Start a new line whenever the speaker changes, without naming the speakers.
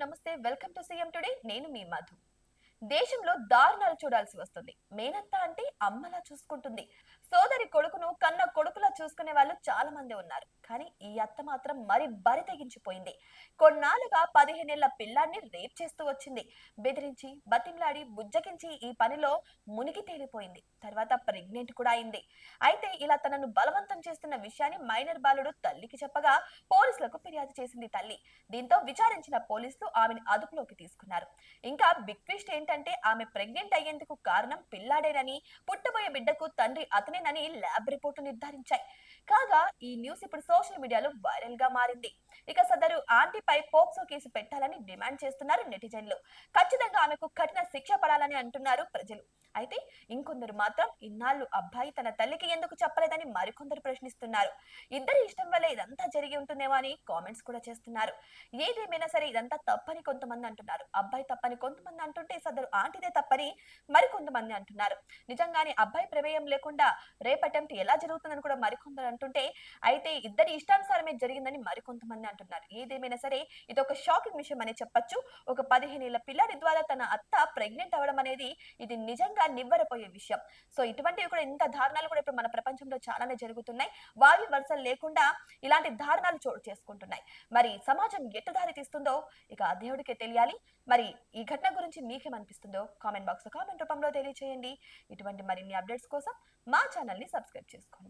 నమస్తే, welcome to CM today. నేను మీ మధు. దేశంలో దారుణాలు చూడాల్సి వస్తుంది. మేనత్త అంటే అమ్మలా చూసుకుంటుంది. సోదరి కొడుకును కన్న కొడుకులా చూసుకునే వాళ్ళు చాలా మంది ఉన్నారు. కానీ ఈ అత్త మాత్రం మరి బరి తెగించిపోయింది. కొన్నాళ్ళుగా 15 ఏళ్ల పిల్లాన్ని రేప్ చేస్తూ వచ్చింది. బెదిరించి, బతిమలాడి, బుజ్జగించి ఈ పనిలో మునిగి తేలిపోయింది. తర్వాత ప్రెగ్నెంట్ కూడా అయింది. అయితే ఇలా తనను బలవంతం చేస్తున్న విషయాన్ని మైనర్ బాలుడు తల్లికి చెప్పగా పోలీసులకు ఫిర్యాదు చేసింది తల్లి. దీంతో విచారించిన పోలీసులు ఆమెను అదుపులోకి తీసుకున్నారు. ఇంకా బిగ్ ట్విస్ట్ ఏంటంటే ఆమె ప్రెగ్నెంట్ అయ్యేందుకు కారణం పిల్లాడేనని, పుట్టబోయే బిడ్డకు తండ్రి అతనేనని ల్యాబ్ రిపోర్టు నిర్ధారించాయి. కాగా ఈ న్యూస్ ఇప్పుడు సోషల్ మీడియాలో వైరల్ గా మారింది. ఇక సదరు ఆంటీపై పోక్సో కేసు పెట్టాలని డిమాండ్ చేస్తున్నారు నెటిజన్లు. ఖచ్చితంగా ఆమెకు కఠిన శిక్ష పడాలని అంటున్నారు ప్రజలు. అయితే ఇంకొందరు మాత్రం ఇన్నాళ్ళు అబ్బాయి తన తల్లికి ఎందుకు చెప్పలేదని మరికొందరు ప్రశ్నిస్తున్నారు. ఇద్దరి ఇష్టం వల్ల ఇదంతా జరిగి ఉంటుందేమో అని కామెంట్స్ కూడా చేస్తున్నారు. ఏదేమైనా సరే ఇదంతా తప్పని కొంతమంది అంటున్నారు. అబ్బాయి తప్పని కొంతమంది అంటుంటే సదరు ఆంటీదే తప్పని మరికొంతమంది అంటున్నారు. నిజంగానే అబ్బాయి ప్రమేయం లేకుండా రేప్ అటెంప్ట్ ఎలా జరుగుతుందని కూడా మరికొందరు అంటుంటే, అయితే ఇద్దరి ఇష్టానుసారమే జరిగిందని మరికొంతమంది అంటున్నారు. ఏదేమైనా సరే ఇది ఒక షాకింగ్ విషయం అని చెప్పొచ్చు. ఒక 15 ఏళ్ల పిల్లాడి ద్వారా తన అత్త ప్రెగ్నెంట్ అవ్వడం అనేది ఇది నిజంగా నివ్వెరపోయే విషయం. సో ఇటువంటివి కూడా ఇంత దారుణాలు కూడా ఇప్పుడు మన ప్రపంచంలో చాలానే జరుగుతున్నాయి. వావి వరుసలు లేకుండా ఇలాంటి దారుణాలు చోటు చేసుకుంటున్నాయి. మరి సమాజం ఎటు దారి తీస్తుందో ఇక ఆ దేవుడికే తెలియాలి. మరి ఈ ఘటన గురించి మీకేమనిపిస్తుందో కామెంట్ బాక్స్ లో కామెంట్ రూపంలో తెలియజేయండి. ఇటువంటి మరిన్ని అప్డేట్స్ కోసం మా ఛానల్ ని సబ్స్క్రైబ్ చేసుకోండి.